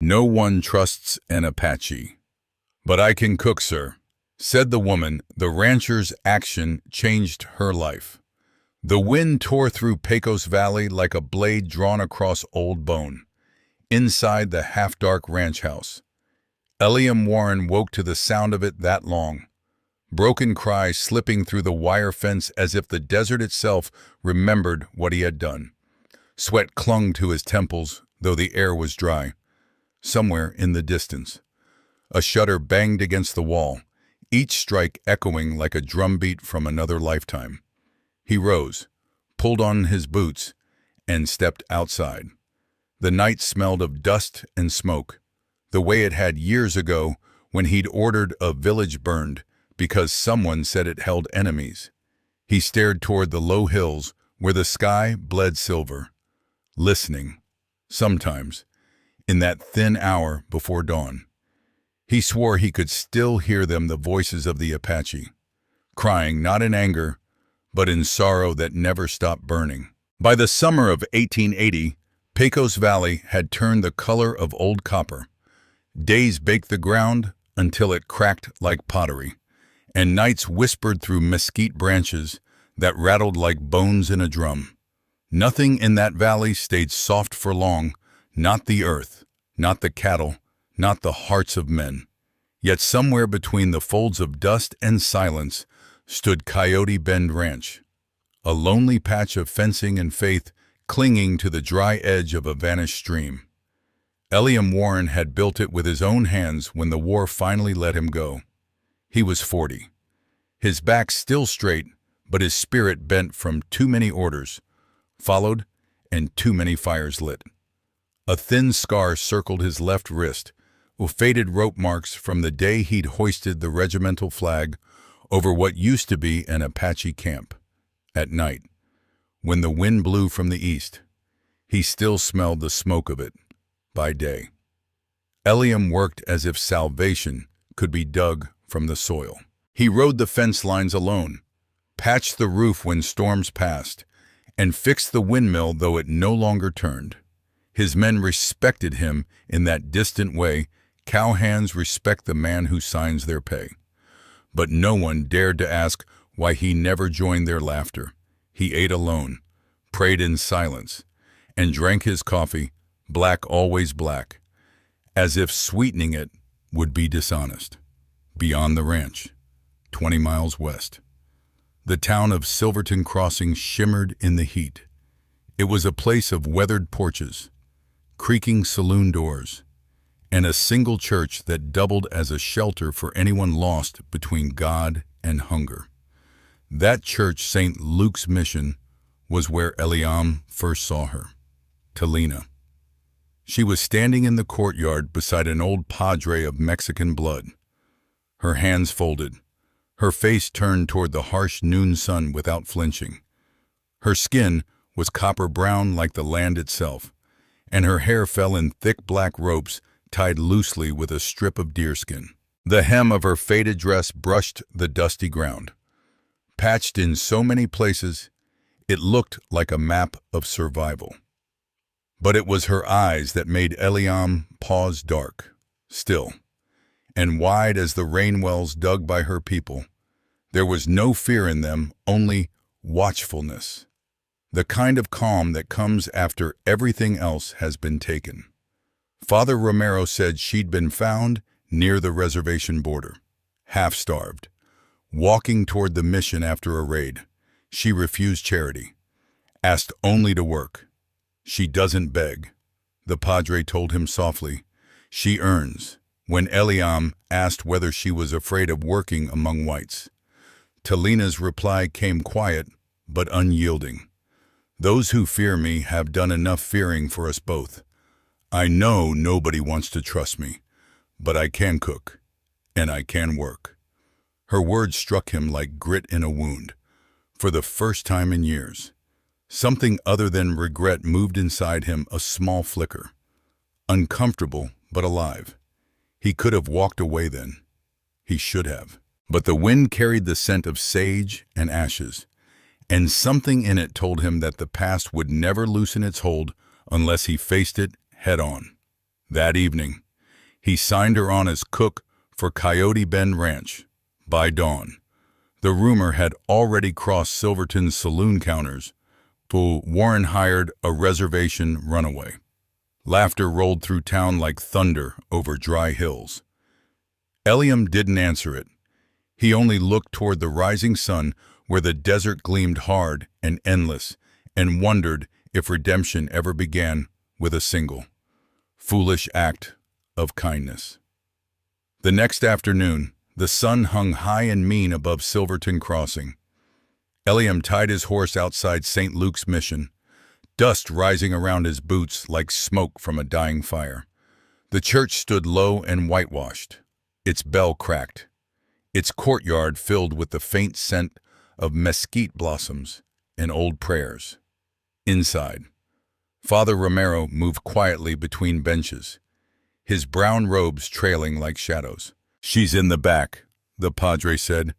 No one trusts an Apache. "But I can cook, sir," said the woman. The rancher's action changed her life. The wind tore through Pecos Valley like a blade drawn across old bone. Inside the half-dark ranch house, Eliam Warren woke to the sound of it that long. Broken cries slipping through the wire fence as if the desert itself remembered what he had done. Sweat clung to his temples, though the air was dry. Somewhere in the distance, a shutter banged against the wall, each strike echoing like a drumbeat from another lifetime. He rose, pulled on his boots, and stepped outside. The night smelled of dust and smoke, the way it had years ago when he'd ordered a village burned because someone said it held enemies. He stared toward the low hills where the sky bled silver, listening, sometimes, in that thin hour before dawn. He swore he could still hear them, the voices of the Apache, crying not in anger, but in sorrow that never stopped burning. By the summer of 1880, Pecos Valley had turned the color of old copper. Days baked the ground until it cracked like pottery, and nights whispered through mesquite branches that rattled like bones in a drum. Nothing in that valley stayed soft for long, not the earth, not the cattle, not the hearts of men. Yet somewhere between the folds of dust and silence stood Coyote Bend Ranch, a lonely patch of fencing and faith clinging to the dry edge of a vanished stream. Eliam Warren had built it with his own hands when the war finally let him go. He was 40. His back still straight, but his spirit bent from too many orders followed and too many fires lit. A thin scar circled his left wrist, with faded rope marks from the day he'd hoisted the regimental flag over what used to be an Apache camp. At night, when the wind blew from the east, he still smelled the smoke of it. By day, Eliam worked as if salvation could be dug from the soil. He rode the fence lines alone, patched the roof when storms passed, and fixed the windmill though it no longer turned. His men respected him in that distant way cowhands respect the man who signs their pay. But no one dared to ask why he never joined their laughter. He ate alone, prayed in silence, and drank his coffee, black always black, as if sweetening it would be dishonest. Beyond the ranch, 20 miles west, the town of Silverton Crossing shimmered in the heat. It was a place of weathered porches, creaking saloon doors, and a single church that doubled as a shelter for anyone lost between God and hunger. That church, St. Luke's Mission, was where Eliam first saw her, Talina. She was standing in the courtyard beside an old padre of Mexican blood, her hands folded, her face turned toward the harsh noon sun without flinching. Her skin was copper brown like the land itself, and her hair fell in thick black ropes tied loosely with a strip of deerskin. The hem of her faded dress brushed the dusty ground. Patched in so many places, it looked like a map of survival. But it was her eyes that made Eliam pause, dark, still, and wide as the rain wells dug by her people. There was no fear in them, only watchfulness, the kind of calm that comes after everything else has been taken. Father Romero said she'd been found near the reservation border, half-starved, walking toward the mission after a raid. She refused charity, asked only to work. She doesn't beg, the padre told him softly. She earns. When Eliam asked whether she was afraid of working among whites, Talina's reply came quiet but unyielding. Those who fear me have done enough fearing for us both. I know nobody wants to trust me, but I can cook, and I can work. Her words struck him like grit in a wound. For the first time in years, something other than regret moved inside him, a small flicker. Uncomfortable, but alive. He could have walked away then. He should have. But the wind carried the scent of sage and ashes, and something in it told him that the past would never loosen its hold unless he faced it head on. That evening, he signed her on as cook for Coyote Bend Ranch. By dawn, the rumor had already crossed Silverton's saloon counters, for Warren hired a reservation runaway. Laughter rolled through town like thunder over dry hills. Eliam didn't answer it. He only looked toward the rising sun where the desert gleamed hard and endless, and wondered if redemption ever began with a single, foolish act of kindness. The next afternoon, the sun hung high and mean above Silverton Crossing. Eliam tied his horse outside St. Luke's Mission, dust rising around his boots like smoke from a dying fire. The church stood low and whitewashed, its bell cracked, its courtyard filled with the faint scent of mesquite blossoms and old prayers. Inside, Father Romero moved quietly between benches, his brown robes trailing like shadows. "She's in the back," the padre said,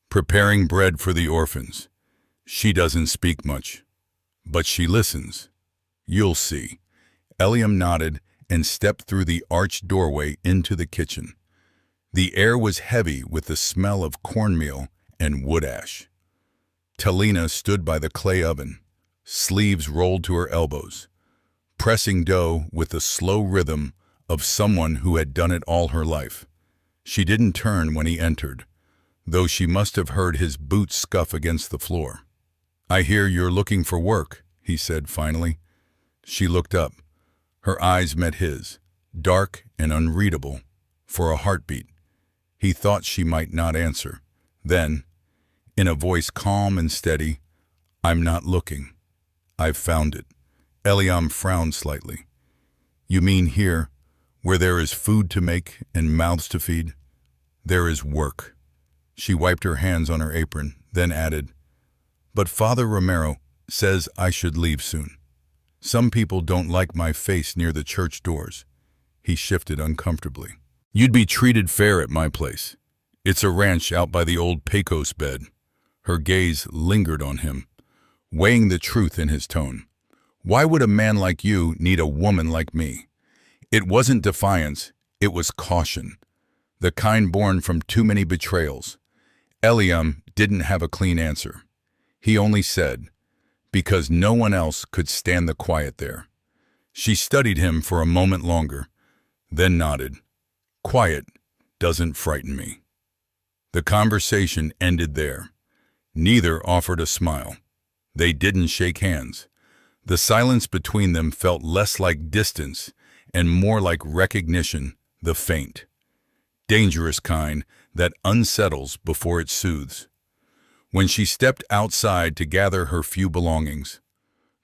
"preparing bread for the orphans. She doesn't speak much, but she listens. You'll see." Eliam nodded and stepped through the arched doorway into the kitchen. The air was heavy with the smell of cornmeal and wood ash. Talina stood by the clay oven, sleeves rolled to her elbows, pressing dough with the slow rhythm of someone who had done it all her life. She didn't turn when he entered, though she must have heard his boots scuff against the floor. "I hear you're looking for work," he said finally. She looked up. Her eyes met his, dark and unreadable, for a heartbeat. He thought she might not answer. Then, in a voice calm and steady, "I'm not looking. I've found it." Eliam frowned slightly. "You mean here, where there is food to make and mouths to feed? There is work." She wiped her hands on her apron, then added, "But Father Romero says I should leave soon. Some people don't like my face near the church doors." He shifted uncomfortably. "You'd be treated fair at my place. It's a ranch out by the old Pecos bed." Her gaze lingered on him, weighing the truth in his tone. "Why would a man like you need a woman like me?" It wasn't defiance, it was caution, the kind born from too many betrayals. Eliam didn't have a clean answer. He only said, "Because no one else could stand the quiet there." She studied him for a moment longer, then nodded. "Quiet doesn't frighten me." The conversation ended there. Neither offered a smile. They didn't shake hands. The silence between them felt less like distance and more like recognition, the faint, dangerous kind that unsettles before it soothes. When she stepped outside to gather her few belongings,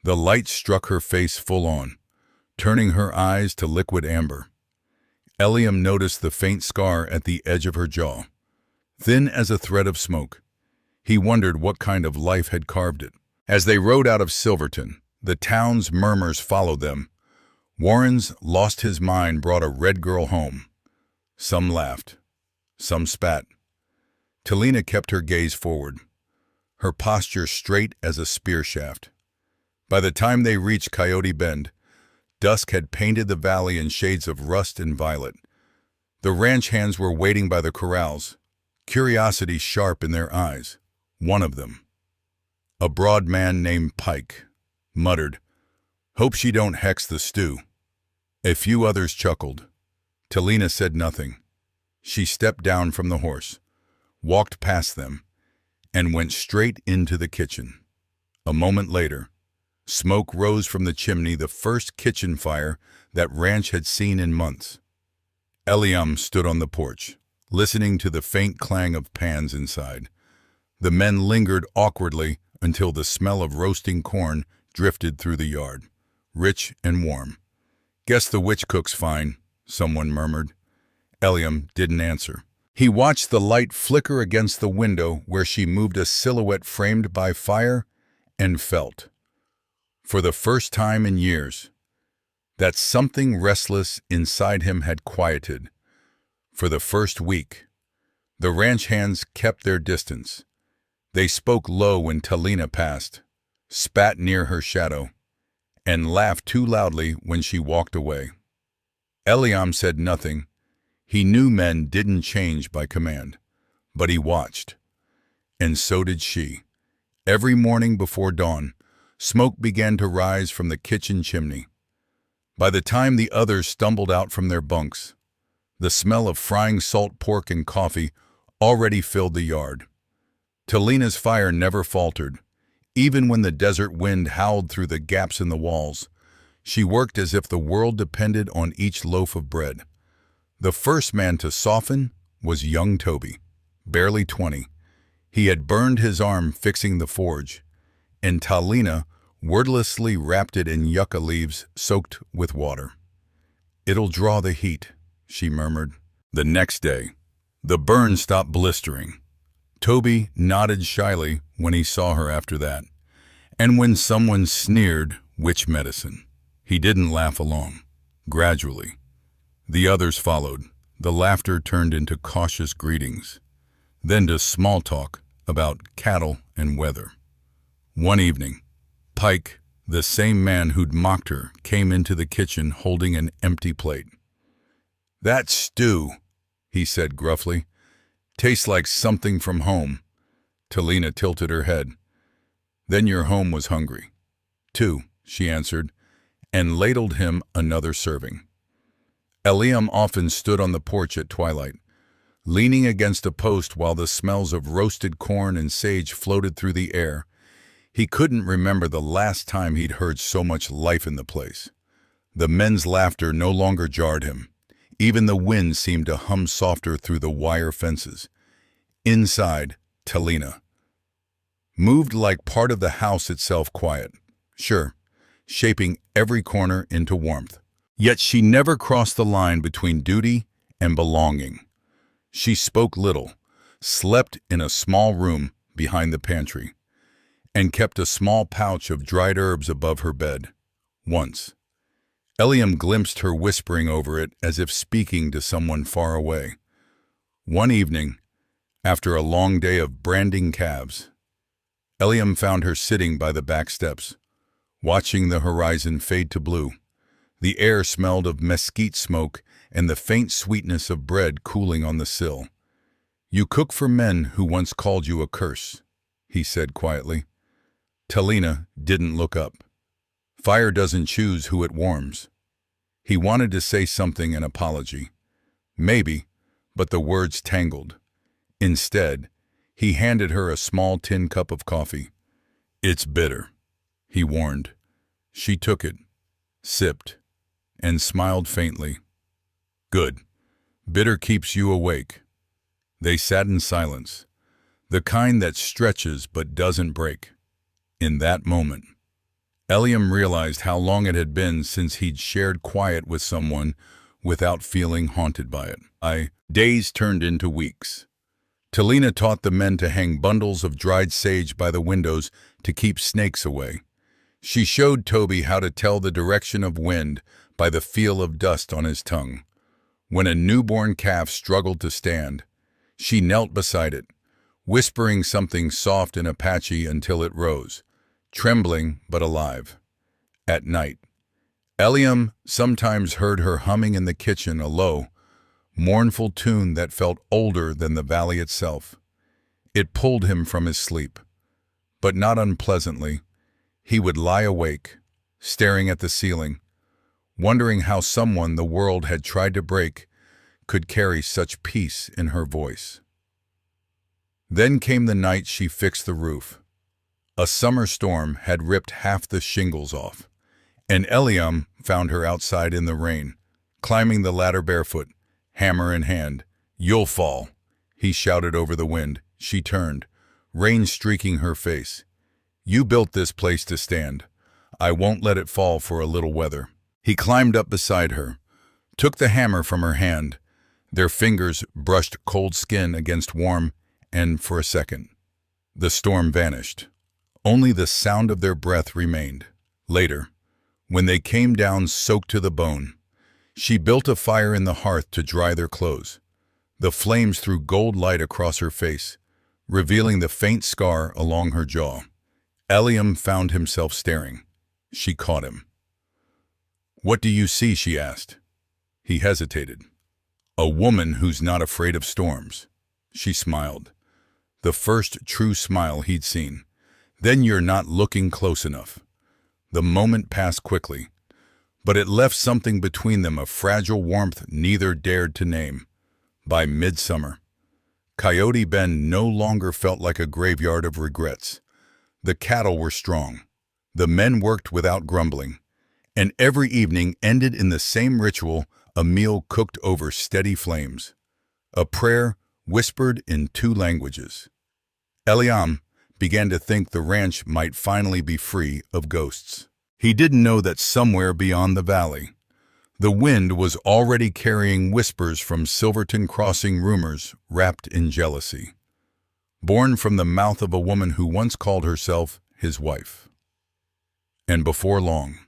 the light struck her face full on, turning her eyes to liquid amber. Eliam noticed the faint scar at the edge of her jaw, thin as a thread of smoke. He wondered what kind of life had carved it. As they rode out of Silverton, the town's murmurs followed them. Warren's "lost his mind" brought a red girl home. Some laughed, some spat. Talina kept her gaze forward, her posture straight as a spear shaft. By the time they reached Coyote Bend, dusk had painted the valley in shades of rust and violet. The ranch hands were waiting by the corrals, curiosity sharp in their eyes. One of them, a broad man named Pike, muttered, "Hope she don't hex the stew." A few others chuckled. Talina said nothing. She stepped down from the horse, walked past them, and went straight into the kitchen. A moment later, smoke rose from the chimney, the first kitchen fire that ranch had seen in months. Eliam stood on the porch, listening to the faint clang of pans inside. The men lingered awkwardly until the smell of roasting corn drifted through the yard, rich and warm. "Guess the witch cooks fine," someone murmured. Eliam didn't answer. He watched the light flicker against the window where she moved, a silhouette framed by fire, and felt, for the first time in years, that something restless inside him had quieted. For the first week, the ranch hands kept their distance. They spoke low when Talina passed, spat near her shadow, and laughed too loudly when she walked away. Eliam said nothing. He knew men didn't change by command, but he watched. And so did she. Every morning before dawn, smoke began to rise from the kitchen chimney. By the time the others stumbled out from their bunks, the smell of frying salt pork and coffee already filled the yard. Talina's fire never faltered. Even when the desert wind howled through the gaps in the walls, she worked as if the world depended on each loaf of bread. The first man to soften was young Toby, barely 20. He had burned his arm fixing the forge, and Talina wordlessly wrapped it in yucca leaves soaked with water. "It'll draw the heat," she murmured. The next day, the burn stopped blistering. Toby nodded shyly when he saw her after that, and when someone sneered, "Witch medicine," he didn't laugh along. Gradually, the others followed. The laughter turned into cautious greetings, then to small talk about cattle and weather. One evening, Pike, the same man who'd mocked her, came into the kitchen holding an empty plate. "That stew," he said gruffly, "tastes like something from home." Talina tilted her head. "Then your home was hungry." "Too," she answered, and ladled him another serving. Eliam often stood on the porch at twilight, leaning against a post while the smells of roasted corn and sage floated through the air. He couldn't remember the last time he'd heard so much life in the place. The men's laughter no longer jarred him. Even the wind seemed to hum softer through the wire fences. Inside, Talina moved like part of the house itself, quiet, sure, shaping every corner into warmth. Yet she never crossed the line between duty and belonging. She spoke little, slept in a small room behind the pantry, and kept a small pouch of dried herbs above her bed. Once, Eliam glimpsed her whispering over it as if speaking to someone far away. One evening, after a long day of branding calves, Eliam found her sitting by the back steps, watching the horizon fade to blue. The air smelled of mesquite smoke and the faint sweetness of bread cooling on the sill. "You cook for men who once called you a curse," he said quietly. Talina didn't look up. Fire doesn't choose who it warms. He wanted to say something, an apology. Maybe, but the words tangled. Instead, he handed her a small tin cup of coffee. "It's bitter," he warned. She took it, sipped, and smiled faintly. "Good. Bitter keeps you awake." They sat in silence, the kind that stretches but doesn't break. In that moment, Eliam realized how long it had been since he'd shared quiet with someone without feeling haunted by it. Days turned into weeks. Talina taught the men to hang bundles of dried sage by the windows to keep snakes away. She showed Toby how to tell the direction of wind by the feel of dust on his tongue. When a newborn calf struggled to stand, she knelt beside it, whispering something soft in Apache until it rose, trembling but alive. At night, Eliam sometimes heard her humming in the kitchen a low, mournful tune that felt older than the valley itself. It pulled him from his sleep, but not unpleasantly. He would lie awake, staring at the ceiling, wondering how someone the world had tried to break could carry such peace in her voice. Then came the night she fixed the roof. A summer storm had ripped half the shingles off, and Eliam found her outside in the rain, climbing the ladder barefoot, hammer in hand. "You'll fall," he shouted over the wind. She turned, rain streaking her face. "You built this place to stand. I won't let it fall for a little weather." He climbed up beside her, took the hammer from her hand. Their fingers brushed cold skin against warm, and for a second, the storm vanished. Only the sound of their breath remained. Later, when they came down soaked to the bone, she built a fire in the hearth to dry their clothes. The flames threw gold light across her face, revealing the faint scar along her jaw. Eliam found himself staring. She caught him. "What do you see?" she asked. He hesitated. A woman who's not afraid of storms. She smiled. The first true smile he'd seen. Then you're not looking close enough. The moment passed quickly, but it left something between them, a fragile warmth neither dared to name. By midsummer, Coyote Bend no longer felt like a graveyard of regrets. The cattle were strong. The men worked without grumbling. And every evening ended in the same ritual, a meal cooked over steady flames. A prayer whispered in 2 languages. Eliam began to think the ranch might finally be free of ghosts. He didn't know that somewhere beyond the valley, the wind was already carrying whispers from Silverton Crossing, rumors wrapped in jealousy, born from the mouth of a woman who once called herself his wife. And before long,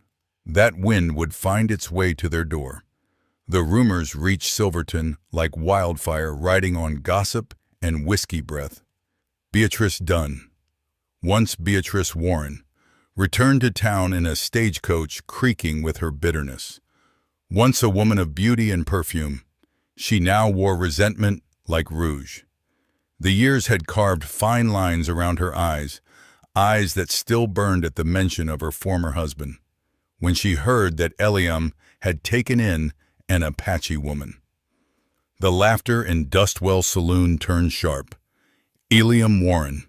that wind would find its way to their door. The rumors reached Silverton like wildfire, riding on gossip and whiskey breath. Beatrice Dunn, once Beatrice Warren, returned to town in a stagecoach creaking with her bitterness. Once a woman of beauty and perfume, she now wore resentment like rouge. The years had carved fine lines around her eyes that still burned at the mention of her former husband, when she heard that Eliam had taken in an Apache woman. The laughter in Dustwell Saloon turned sharp. Eliam Warren.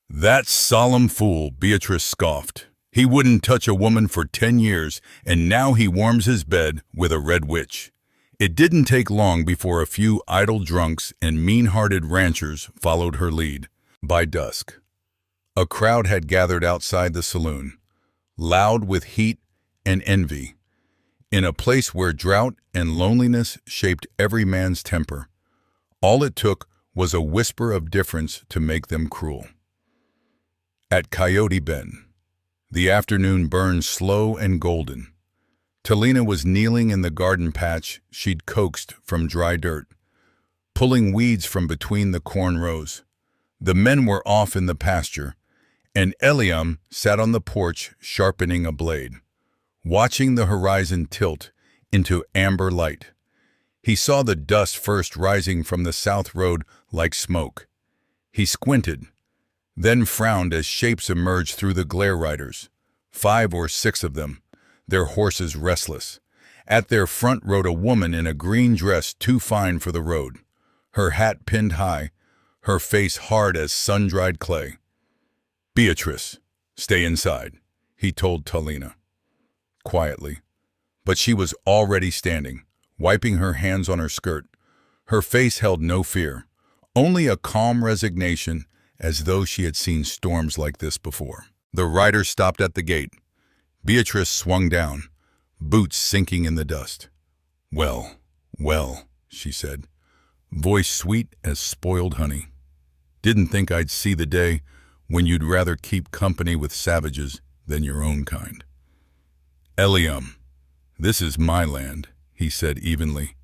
That solemn fool, Beatrice scoffed. He wouldn't touch a woman for 10 years, and now he warms his bed with a red witch. It didn't take long before a few idle drunks and mean-hearted ranchers followed her lead. By dusk, a crowd had gathered outside the saloon, loud with heat and envy, in a place where drought and loneliness shaped every man's temper. All it took was a whisper of difference to make them cruel. At Coyote Bend, the afternoon burned slow and golden. Talina was kneeling in the garden patch she'd coaxed from dry dirt, pulling weeds from between the corn rows. The men were off in the pasture, and Eliam sat on the porch sharpening a blade, watching the horizon tilt into amber light. He saw the dust first rising from the south road like smoke. He squinted, then frowned as shapes emerged through the glare. Riders, 5 or 6 of them, their horses restless. At their front rode a woman in a green dress too fine for the road, her hat pinned high, her face hard as sun-dried clay. "Beatrice, stay inside," he told Talina, quietly. But she was already standing, wiping her hands on her skirt. Her face held no fear, only a calm resignation, as though she had seen storms like this before. The rider stopped at the gate. Beatrice swung down, boots sinking in the dust. "Well, well," she said, voice sweet as spoiled honey. "Didn't think I'd see the day when you'd rather keep company with savages than your own kind." "Eliam, this is my land," he said evenly.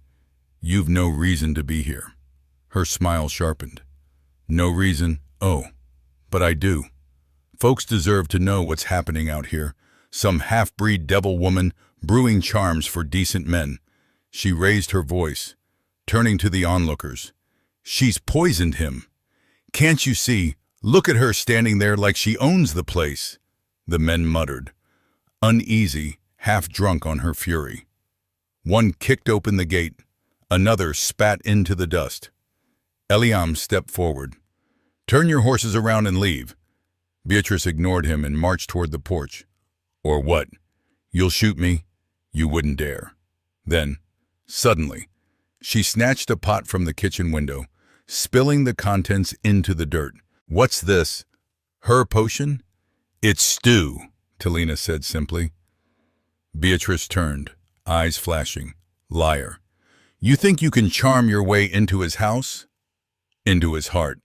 "You've no reason to be here." Her smile sharpened. "No reason? Oh, but I do. Folks deserve to know what's happening out here. Some half-breed devil woman brewing charms for decent men." She raised her voice, turning to the onlookers. "She's poisoned him. Can't you see? Look at her standing there like she owns the place." The men muttered, uneasy, half-drunk on her fury. One kicked open the gate. Another spat into the dust. Eliam stepped forward. "Turn your horses around and leave." Beatrice ignored him and marched toward the porch. "Or what? You'll shoot me? You wouldn't dare." Then, suddenly, she snatched a pot from the kitchen window, spilling the contents into the dirt. "What's this? Her potion?" "It's stew," Talina said simply. Beatrice turned, eyes flashing. "Liar. You think you can charm your way into his house?" "Into his heart."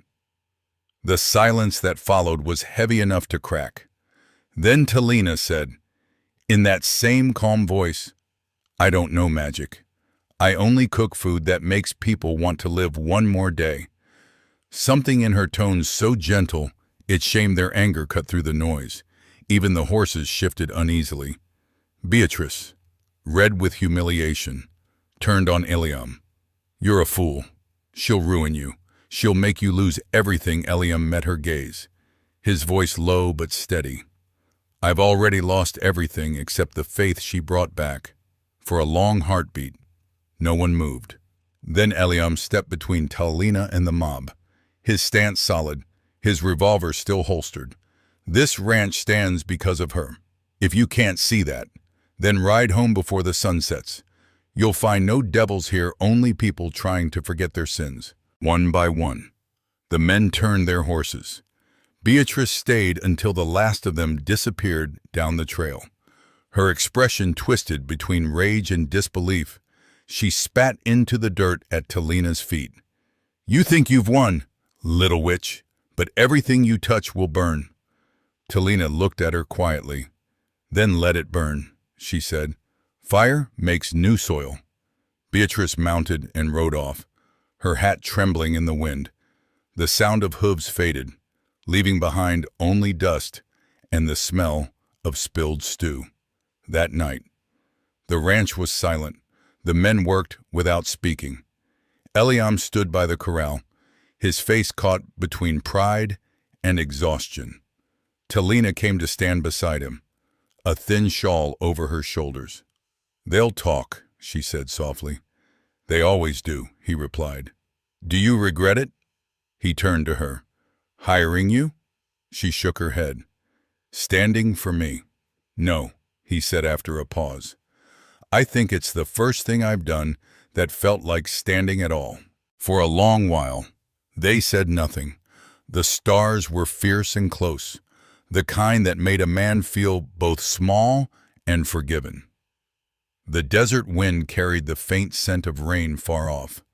The silence that followed was heavy enough to crack. Then Talina said, in that same calm voice, "I don't know magic. I only cook food that makes people want to live one more day." Something in her tones so gentle, it shamed their anger cut through the noise. Even the horses shifted uneasily. Beatrice, red with humiliation, turned on Eliam. "You're a fool. She'll ruin you. She'll make you lose everything." Eliam met her gaze, his voice low but steady. "I've already lost everything except the faith she brought back." For a long heartbeat, no one moved. Then Eliam stepped between Talina and the mob, his stance solid, his revolver still holstered. "This ranch stands because of her. If you can't see that, then ride home before the sun sets. You'll find no devils here, only people trying to forget their sins." One by one, the men turned their horses. Beatrice stayed until the last of them disappeared down the trail. Her expression twisted between rage and disbelief. She spat into the dirt at Talina's feet. "You think you've won, little witch, but everything you touch will burn." Talina looked at her quietly. "Then let it burn," she said. "Fire makes new soil." Beatrice mounted and rode off, her hat trembling in the wind. The sound of hooves faded, leaving behind only dust and the smell of spilled stew. That night, the ranch was silent. The men worked without speaking. Eliam stood by the corral, his face caught between pride and exhaustion. Talina came to stand beside him, a thin shawl over her shoulders. "They'll talk," she said softly. "They always do," he replied. "Do you regret it?" He turned to her. "Hiring you?" She shook her head. "Standing for me?" "No," he said after a pause. "I think it's the first thing I've done that felt like standing at all." For a long while, they said nothing. The stars were fierce and close, the kind that made a man feel both small and forgiven. The desert wind carried the faint scent of rain far off,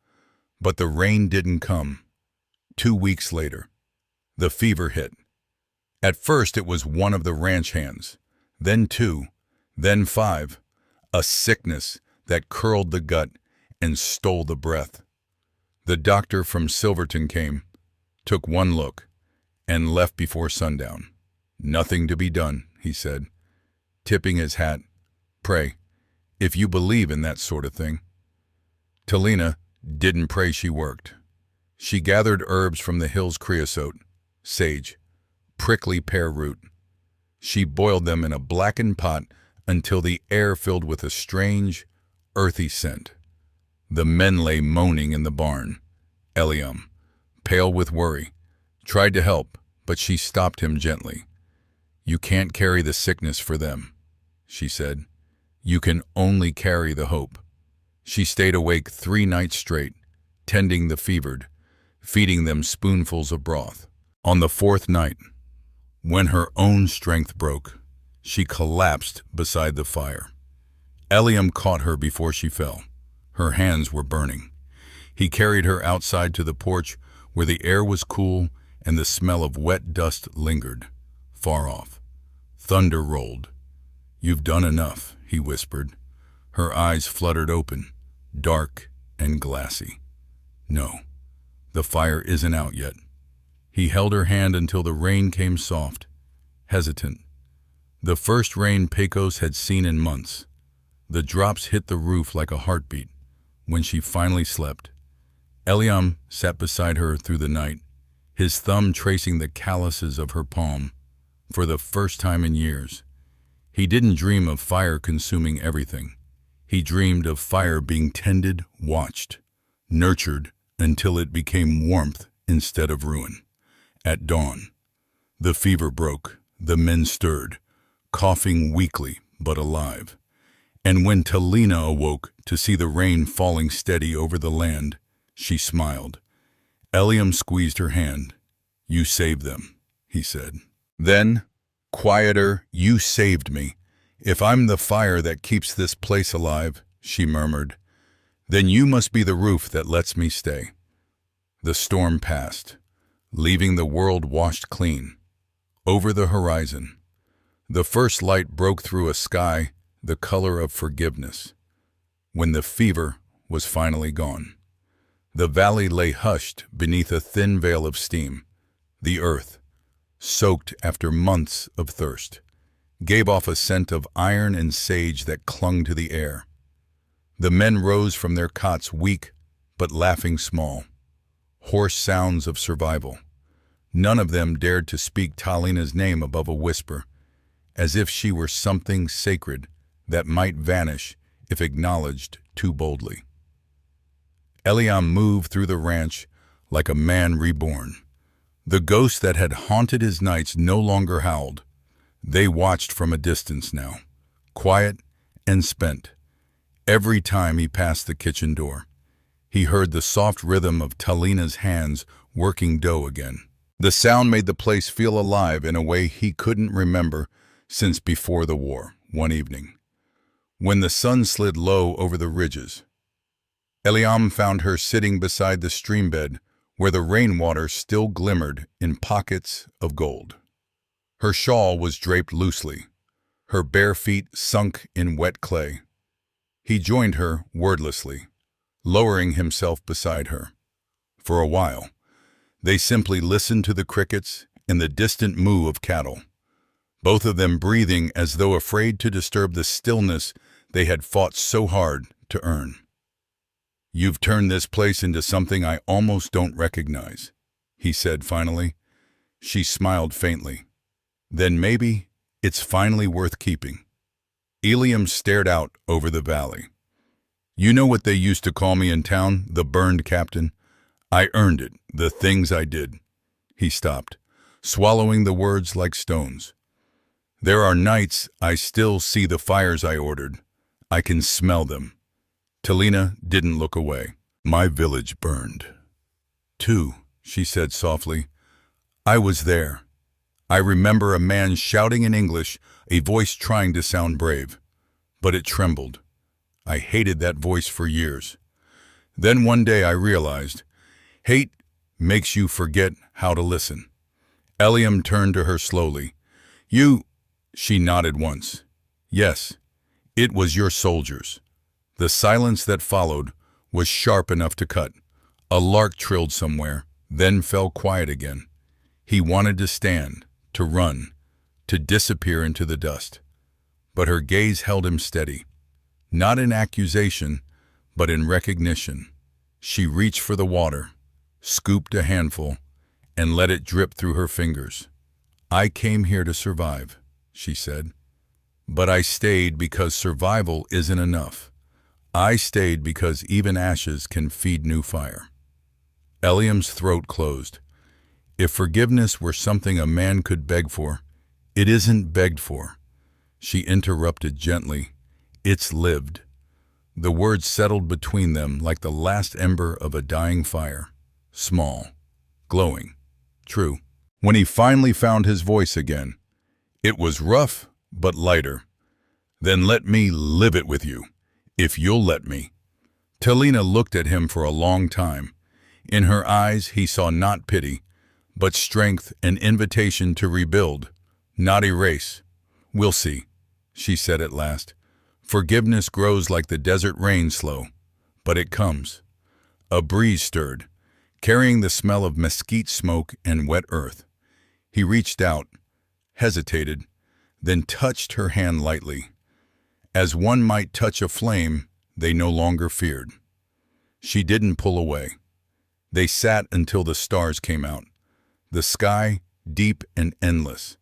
but the rain didn't come. 2 weeks later, the fever hit. At first it was one of the ranch hands, then 2, then 5, a sickness that curled the gut and stole the breath. The doctor from Silverton came, took one look, and left before sundown. "Nothing to be done," he said, tipping his hat. "Pray, if you believe in that sort of thing." Talina didn't pray, she worked. She gathered herbs from the hills: creosote, sage, prickly pear root. She boiled them in a blackened pot until the air filled with a strange, earthy scent. The men lay moaning in the barn. Eliam, pale with worry, tried to help, but she stopped him gently. "You can't carry the sickness for them," she said. "You can only carry the hope." She stayed awake 3 nights straight, tending the fevered, feeding them spoonfuls of broth. On the 4th night, when her own strength broke, she collapsed beside the fire. Eliam caught her before she fell. Her hands were burning. He carried her outside to the porch where the air was cool and the smell of wet dust lingered. Far off, thunder rolled. "You've done enough," he whispered. Her eyes fluttered open, dark and glassy. "No, the fire isn't out yet." He held her hand until the rain came soft, hesitant. The first rain Pecos had seen in months. The drops hit the roof like a heartbeat. When she finally slept, Eliam sat beside her through the night, his thumb tracing the calluses of her palm. For the first time in years, he didn't dream of fire consuming everything. He dreamed of fire being tended, watched, nurtured until it became warmth instead of ruin. At dawn, the fever broke, the men stirred, coughing weakly but alive. And when Talina awoke to see the rain falling steady over the land, she smiled. Eliam squeezed her hand. "You saved them," he said. Then, quieter, "You saved me. If I'm the fire that keeps this place alive," she murmured, "then you must be the roof that lets me stay." The storm passed, leaving the world washed clean. Over the horizon, the first light broke through a sky the color of forgiveness. When the fever was finally gone, the valley lay hushed beneath a thin veil of steam. The earth, soaked after months of thirst, gave off a scent of iron and sage that clung to the air. The men rose from their cots weak, but laughing small. Hoarse sounds of survival. None of them dared to speak Talina's name above a whisper, as if she were something sacred that might vanish if acknowledged too boldly. Eliam moved through the ranch like a man reborn. The ghosts that had haunted his nights no longer howled. They watched from a distance now, quiet and spent. Every time he passed the kitchen door, he heard the soft rhythm of Talina's hands working dough again. The sound made the place feel alive in a way he couldn't remember since before the war. One evening, when the sun slid low over the ridges, Eliam found her sitting beside the stream bed where the rainwater still glimmered in pockets of gold. Her shawl was draped loosely, her bare feet sunk in wet clay. He joined her wordlessly, lowering himself beside her. For a while, they simply listened to the crickets and the distant moo of cattle, both of them breathing as though afraid to disturb the stillness they had fought so hard to earn. "You've turned this place into something I almost don't recognize," he said finally. She smiled faintly. "Then maybe it's finally worth keeping." Eliam stared out over the valley. "You know what they used to call me in town, the burned captain? I earned it, the things I did." He stopped, swallowing the words like stones. "There are nights I still see the fires I ordered. I can smell them." Talina didn't look away. "My village burned, too," she said softly. "I was there. I remember a man shouting in English, a voice trying to sound brave. But it trembled. I hated that voice for years. Then one day I realized, hate makes you forget how to listen." Eliam turned to her slowly. "You—" She nodded once. "Yes, it was your soldiers." The silence that followed was sharp enough to cut. A lark trilled somewhere, then fell quiet again. He wanted to stand, to run, to disappear into the dust. But her gaze held him steady, not in accusation, but in recognition. She reached for the water, scooped a handful, and let it drip through her fingers. "I came here to survive," she said. "But I stayed because survival isn't enough. I stayed because even ashes can feed new fire." Eliam's throat closed. If forgiveness were something a man could beg for, it isn't begged for. She interrupted gently. "It's lived." The words settled between them like the last ember of a dying fire. Small, glowing, true. When he finally found his voice again, it was rough but lighter. "Then let me live it with you, if you'll let me." Talina looked at him for a long time. In her eyes he saw not pity, but strength and invitation to rebuild, not erase. "We'll see," she said at last. "Forgiveness grows like the desert rain, slow, but it comes." A breeze stirred, carrying the smell of mesquite smoke and wet earth. He reached out, hesitated, then touched her hand lightly. As one might touch a flame they no longer feared. She didn't pull away. They sat until the stars came out, the sky deep and endless.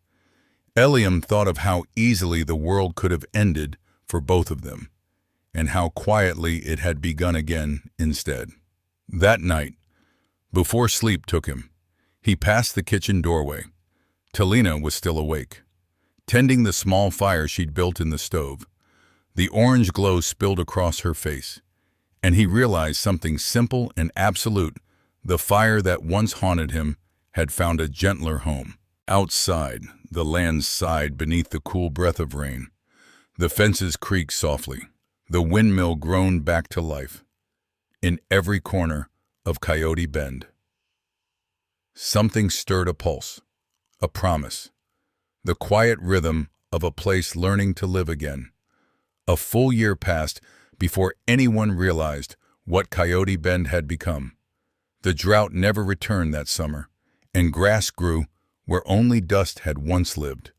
Eliam thought of how easily the world could have ended for both of them, and how quietly it had begun again instead. That night, before sleep took him, he passed the kitchen doorway. Talina was still awake, tending the small fire she'd built in the stove. The orange glow spilled across her face, and he realized something simple and absolute. The fire that once haunted him had found a gentler home. Outside, the land sighed beneath the cool breath of rain. The fences creaked softly. The windmill groaned back to life. In every corner of Coyote Bend, something stirred a pulse, a promise, the quiet rhythm of a place learning to live again. A full year passed before anyone realized what Coyote Bend had become. The drought never returned that summer, and grass grew where only dust had once lived.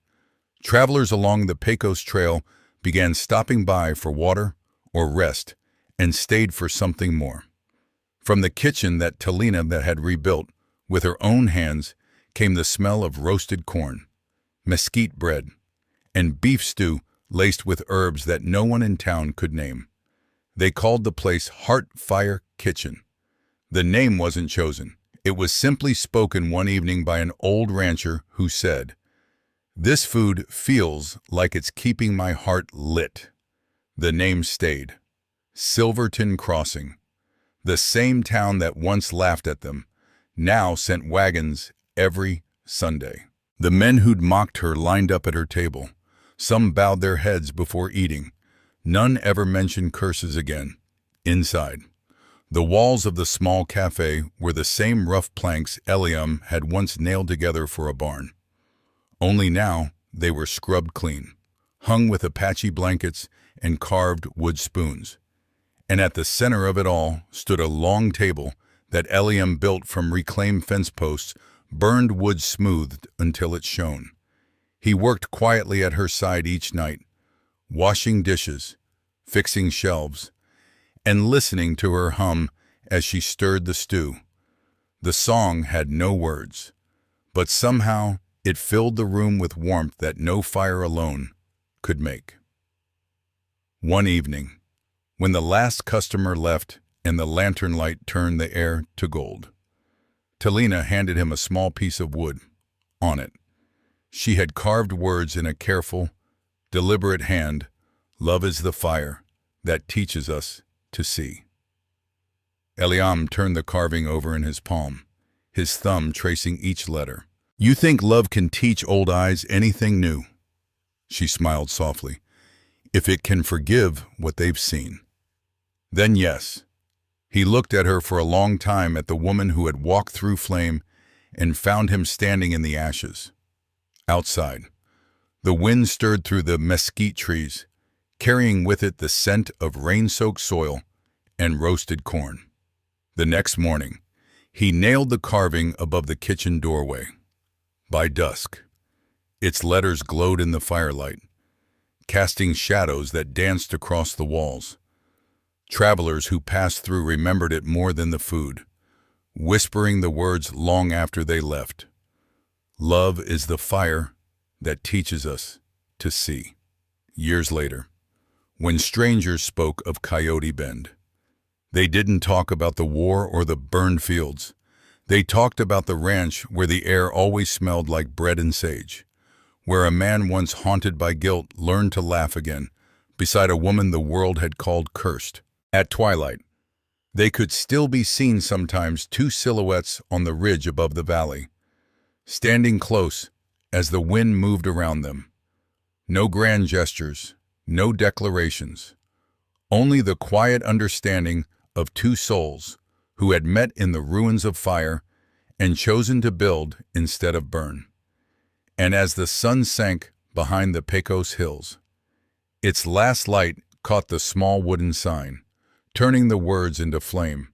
Travelers along the Pecos Trail began stopping by for water or rest and stayed for something more. From the kitchen that Talina had rebuilt with her own hands came the smell of roasted corn, mesquite bread, and beef stew laced with herbs that no one in town could name. They called the place Heart Fire Kitchen. The name wasn't chosen. It was simply spoken one evening by an old rancher who said, "This food feels like it's keeping my heart lit." The name stayed. Silverton Crossing. The same town that once laughed at them, now sent wagons every Sunday. The men who'd mocked her lined up at her table. Some bowed their heads before eating. None ever mentioned curses again. Inside, the walls of the small cafe were the same rough planks Eliam had once nailed together for a barn. Only now they were scrubbed clean, hung with Apache blankets and carved wood spoons. And at the center of it all stood a long table that Eliam built from reclaimed fence posts, burned wood smoothed until it shone. He worked quietly at her side each night, washing dishes, fixing shelves, and listening to her hum as she stirred the stew. The song had no words, but somehow it filled the room with warmth that no fire alone could make. One evening, when the last customer left and the lantern light turned the air to gold, Talina handed him a small piece of wood. On it, she had carved words in a careful, deliberate hand. "Love is the fire that teaches us to see." Eliam turned the carving over in his palm, his thumb tracing each letter. "You think love can teach old eyes anything new?" She smiled softly. "If it can forgive what they've seen, then yes." He looked at her for a long time, at the woman who had walked through flame and found him standing in the ashes. Outside, the wind stirred through the mesquite trees, carrying with it the scent of rain-soaked soil and roasted corn. The next morning, he nailed the carving above the kitchen doorway. By dusk, its letters glowed in the firelight, casting shadows that danced across the walls. Travelers who passed through remembered it more than the food, whispering the words long after they left. "Love is the fire that teaches us to see." Years later, when strangers spoke of Coyote Bend, they didn't talk about the war or the burned fields. They talked about the ranch where the air always smelled like bread and sage, where a man once haunted by guilt learned to laugh again, beside a woman the world had called cursed. At twilight, they could still be seen sometimes, two silhouettes on the ridge above the valley, standing close as the wind moved around them. No grand gestures, no declarations, only the quiet understanding of two souls who had met in the ruins of fire and chosen to build instead of burn. And as the sun sank behind the Pecos hills, its last light caught the small wooden sign, turning the words into flame.